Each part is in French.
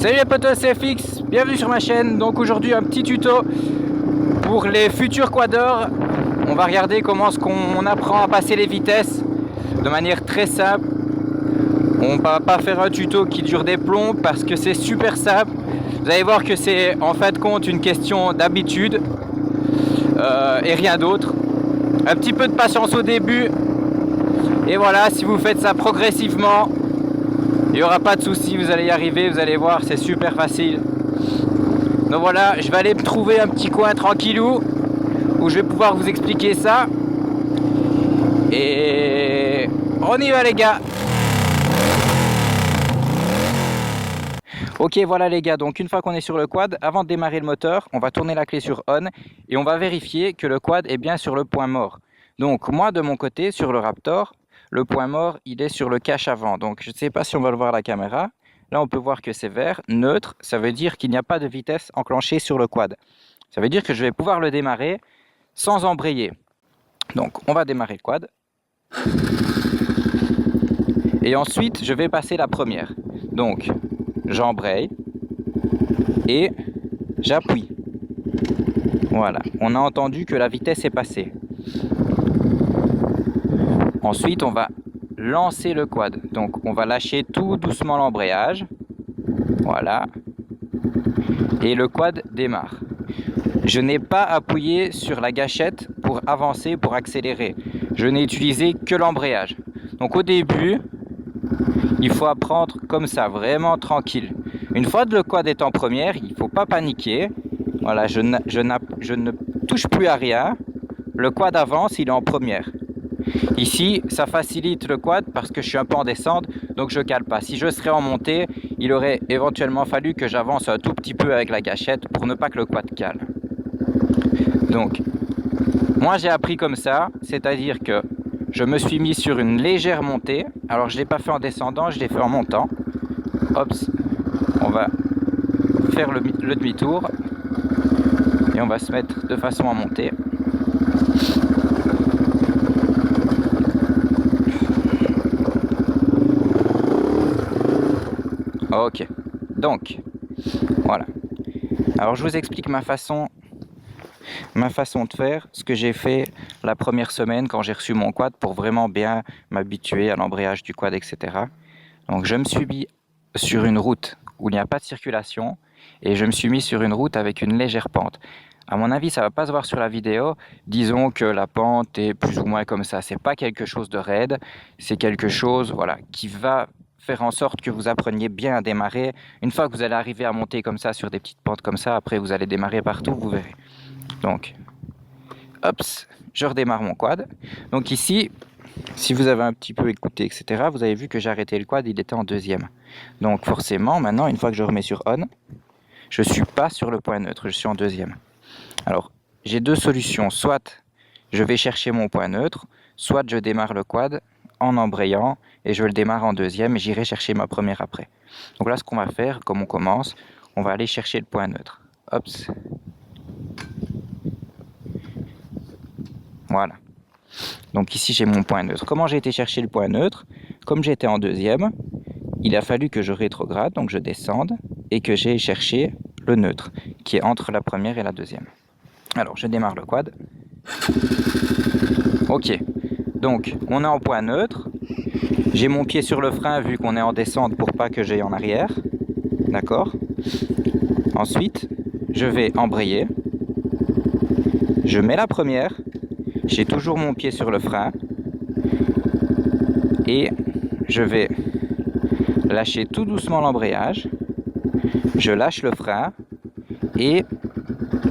Salut les potos, c'est FX, bienvenue sur ma chaîne. Donc aujourd'hui un petit tuto pour les futurs quadeurs. On va regarder comment est-ce qu'on apprend à passer les vitesses de manière très simple. On va pas faire un tuto qui dure des plombs parce que c'est super simple. Vous allez voir que c'est en fin de compte une question d'habitude et rien d'autre. Un petit peu de patience au début. Et voilà, si vous faites ça progressivement, il n'y aura pas de souci, vous allez y arriver, vous allez voir, c'est super facile. Donc voilà, je vais aller me trouver un petit coin tranquillou où je vais pouvoir vous expliquer ça. Et on y va les gars. Ok, voilà les gars, donc une fois qu'on est sur le quad, avant de démarrer le moteur, on va tourner la clé sur on et on va vérifier que le quad est bien sur le point mort. Donc moi de mon côté, sur le Raptor, le point mort il est sur le cache avant. Donc je ne sais pas si on va le voir à la caméra. Là on peut voir que c'est vert, neutre, ça veut dire qu'il n'y a pas de vitesse enclenchée sur le quad. Ça veut dire que je vais pouvoir le démarrer sans embrayer. Donc on va démarrer le quad. Et ensuite je vais passer la première. Donc j'embraye et j'appuie. Voilà, on a entendu que la vitesse est passée. Ensuite, on va lancer le quad. Donc, on va lâcher tout doucement l'embrayage. Voilà. Et le quad démarre. Je n'ai pas appuyé sur la gâchette pour avancer, pour accélérer. Je n'ai utilisé que l'embrayage. Donc, au début, il faut apprendre comme ça, vraiment tranquille. Une fois que le quad est en première, il ne faut pas paniquer. Voilà, je ne touche plus à rien. Le quad avance, il est en première. Ici, ça facilite le quad parce que je suis un peu en descente, donc je cale pas. Si je serais en montée, il aurait éventuellement fallu que j'avance un tout petit peu avec la gâchette pour ne pas que le quad cale. Donc, moi j'ai appris comme ça, c'est-à-dire que je me suis mis sur une légère montée. Alors je ne l'ai pas fait en descendant, je l'ai fait en montant. Hop, on va faire le demi-tour et on va se mettre de façon à monter. Ok, donc voilà. Alors je vous explique ma façon de faire, ce que j'ai fait la première semaine quand j'ai reçu mon quad pour vraiment bien m'habituer à l'embrayage du quad, etc. Donc je me suis mis sur une route où il n'y a pas de circulation et je me suis mis sur une route avec une légère pente. À mon avis, ça va pas se voir sur la vidéo. Disons que la pente est plus ou moins comme ça. C'est pas quelque chose de raide, c'est quelque chose, voilà, qui va faire en sorte que vous appreniez bien à démarrer. Une fois que vous allez arriver à monter comme ça sur des petites pentes comme ça, après vous allez démarrer partout, vous verrez. Donc, hop, je redémarre mon quad. Donc ici, si vous avez un petit peu écouté, etc., vous avez vu que j'ai arrêté le quad, il était en deuxième. Donc forcément, maintenant, une fois que je remets sur on, je ne suis pas sur le point neutre, je suis en deuxième. Alors, j'ai deux solutions. Soit je vais chercher mon point neutre, soit je démarre le quad en embrayant et je le démarre en deuxième et j'irai chercher ma première après. Donc là, ce qu'on va faire, comme on commence, on va aller chercher le point neutre. Hop. Voilà. Donc ici, j'ai mon point neutre. Comment j'ai été chercher le point neutre? Comme j'étais en deuxième, il a fallu que je rétrograde, donc je descende et que j'ai cherché le neutre, qui est entre la première et la deuxième. Alors, je démarre le quad. Ok. Donc, on est en point neutre. J'ai mon pied sur le frein vu qu'on est en descente pour pas que j'aille en arrière. D'accord. Ensuite, je vais embrayer. Je mets la première. J'ai toujours mon pied sur le frein. Et je vais lâcher tout doucement l'embrayage. Je lâche le frein. Et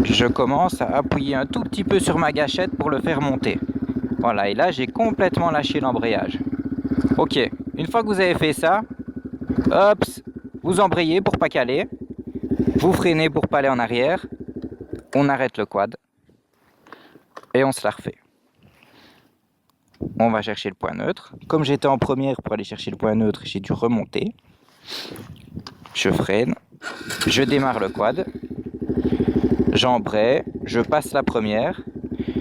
je commence à appuyer un tout petit peu sur ma gâchette pour le faire monter. Voilà, et là j'ai complètement lâché l'embrayage. Ok, une fois que vous avez fait ça, hop, vous embrayez pour pas caler, vous freinez pour pas aller en arrière, on arrête le quad et on se la refait. On va chercher le point neutre. Comme j'étais en première pour aller chercher le point neutre, j'ai dû remonter. Je freine, je démarre le quad, j'embraye, je passe la première.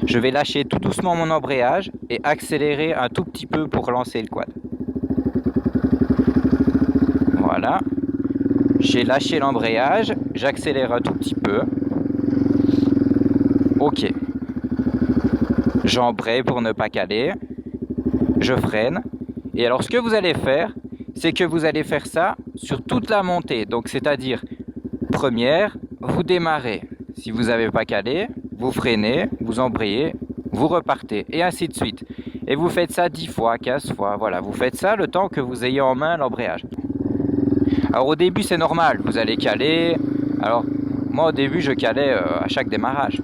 Je vais lâcher tout doucement mon embrayage et accélérer un tout petit peu pour lancer le quad. Voilà. j'ai lâché l'embrayage, j'accélère un tout petit peu. Ok. J'embraye pour ne pas caler. Je freine. Et alors ce que vous allez faire, c'est que vous allez faire ça sur toute la montée. Donc c'est-à-dire, première, vous démarrez. Si vous n'avez pas calé, vous freinez, vous embrayez, vous repartez. Et ainsi de suite. Et vous faites ça 10 fois, 15 fois. Voilà, vous faites ça le temps que vous ayez en main l'embrayage. Alors au début c'est normal, vous allez caler. Alors moi au début je calais à chaque démarrage.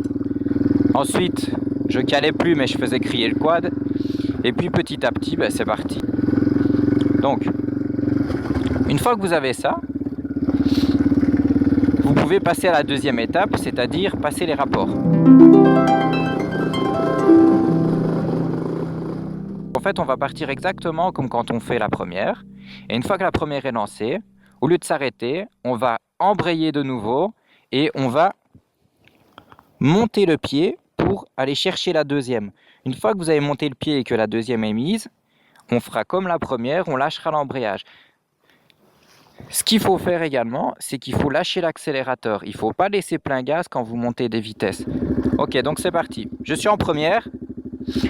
Ensuite je calais plus mais je faisais crier le quad. Et puis petit à petit ben, c'est parti. Donc une fois que vous avez ça, vous pouvez passer à la deuxième étape, c'est-à-dire passer les rapports. En fait on va partir exactement comme quand on fait la première. Et une fois que la première est lancée, au lieu de s'arrêter, on va embrayer de nouveau et on va monter le pied pour aller chercher la deuxième. Une fois que vous avez monté le pied et que la deuxième est mise, on fera comme la première, on lâchera l'embrayage. Ce qu'il faut faire également, c'est qu'il faut lâcher l'accélérateur. Il ne faut pas laisser plein gaz quand vous montez des vitesses. Ok, donc c'est parti. Je suis en première,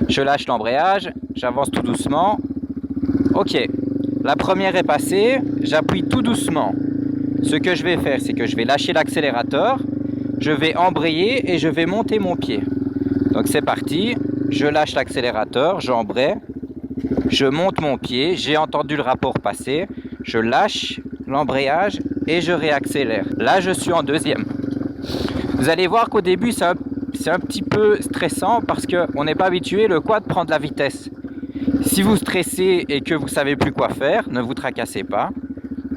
je lâche l'embrayage, j'avance tout doucement. Ok. La première est passée, j'appuie tout doucement. Ce que je vais faire, c'est que je vais lâcher l'accélérateur, je vais embrayer et je vais monter mon pied. Donc c'est parti, je lâche l'accélérateur, j'embraye, je monte mon pied, j'ai entendu le rapport passer, je lâche l'embrayage et je réaccélère. Là, je suis en deuxième. Vous allez voir qu'au début, c'est un petit peu stressant parce qu'on n'est pas habitué, le quad prend de la vitesse. Si vous stressez et que vous ne savez plus quoi faire, ne vous tracassez pas.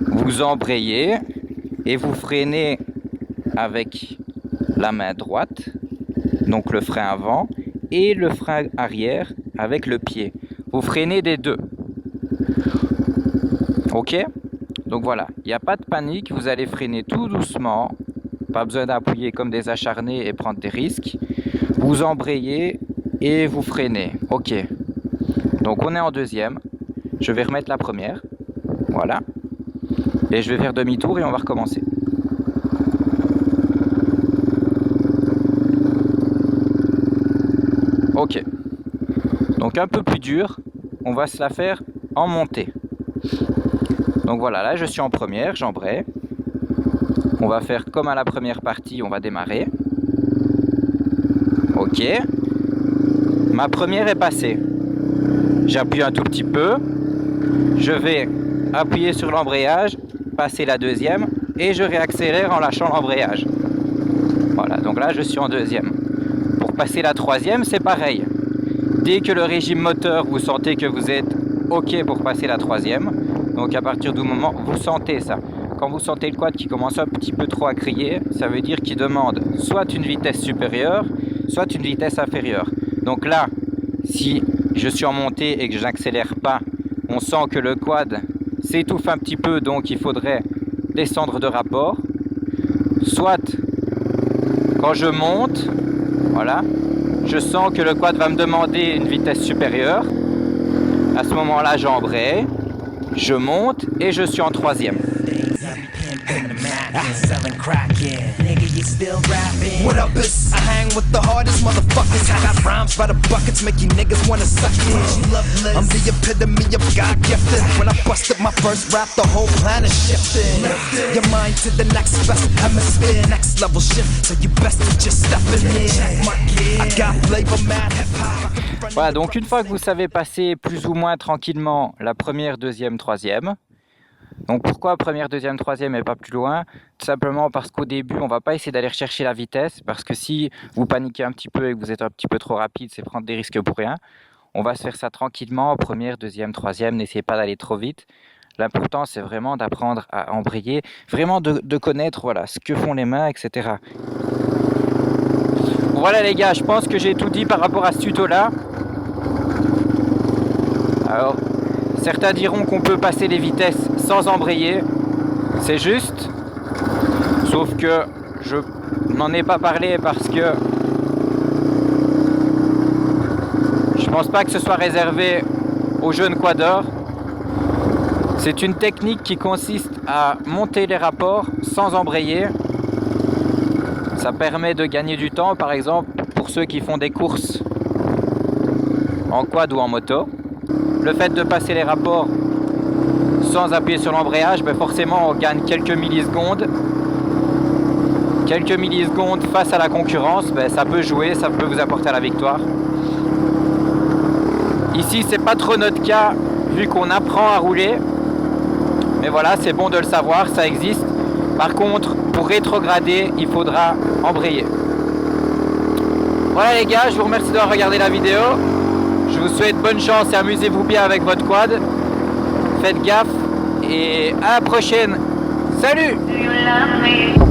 Vous embrayez et vous freinez avec la main droite, donc le frein avant, et le frein arrière avec le pied. Vous freinez des deux. Ok? Donc voilà, il n'y a pas de panique, vous allez freiner tout doucement. Pas besoin d'appuyer comme des acharnés et prendre des risques. Vous embrayez et vous freinez. Ok. Donc on est en deuxième, je vais remettre la première, voilà, et je vais faire demi-tour et on va recommencer. Ok, donc un peu plus dur, on va se la faire en montée. Donc voilà, là je suis en première, j'embraye, on va faire comme à la première partie, on va démarrer. Ok, ma première est passée. J'appuie un tout petit peu, je vais appuyer sur l'embrayage, passer la deuxième et je réaccélère en lâchant l'embrayage. Voilà, donc là je suis en deuxième. Pour passer la troisième, c'est pareil. Dès que le régime moteur, vous sentez que vous êtes OK pour passer la troisième, donc à partir du moment où vous sentez ça, quand vous sentez le quad qui commence un petit peu trop à crier, ça veut dire qu'il demande soit une vitesse supérieure, soit une vitesse inférieure. Donc là, si je suis en montée et que je n'accélère pas, on sent que le quad s'étouffe un petit peu, donc il faudrait descendre de rapport. Soit quand je monte, voilà, je sens que le quad va me demander une vitesse supérieure. À ce moment-là, j'embraye, je monte et je suis en troisième. Selling crack, yeah. Nigga, you still rapping. What up, is I hang with the hardest motherfuckers. I got rhymes by the buckets, make you niggas wanna suck it. I'm the epitome of God gifted. When I busted my first rap, the whole planet shifted. Your mind to the next best hemisphere, next level shit. So you best to just step in here. I got flavor, mad hip hop. Voilà, donc une fois que vous savez passer plus ou moins tranquillement la première, deuxième, troisième. Donc pourquoi première, deuxième, troisième et pas plus loin? Tout simplement parce qu'au début, on ne va pas essayer d'aller rechercher la vitesse, parce que si vous paniquez un petit peu et que vous êtes un petit peu trop rapide, c'est prendre des risques pour rien. On va se faire ça tranquillement, première, deuxième, troisième, n'essayez pas d'aller trop vite. L'important, c'est vraiment d'apprendre à embrayer, vraiment de connaître voilà, ce que font les mains, etc. Voilà les gars, je pense que j'ai tout dit par rapport à ce tuto-là. Alors, certains diront qu'on peut passer les vitesses sans embrayer, c'est juste, sauf que je n'en ai pas parlé parce que je pense pas que ce soit réservé aux jeunes quadeurs. C'est une technique qui consiste à monter les rapports sans embrayer. Ça permet de gagner du temps, par exemple, pour ceux qui font des courses en quad ou en moto. Le fait de passer les rapports sans appuyer sur l'embrayage, ben forcément on gagne quelques millisecondes. Quelques millisecondes face à la concurrence, ben ça peut jouer, ça peut vous apporter la victoire. Ici c'est pas trop notre cas vu qu'on apprend à rouler. Mais voilà, c'est bon de le savoir, ça existe. Par contre, pour rétrograder, il faudra embrayer. Voilà les gars, je vous remercie d'avoir regardé la vidéo. Je vous souhaite bonne chance et amusez-vous bien avec votre quad. Faites gaffe et à la prochaine. Salut! Do you love me?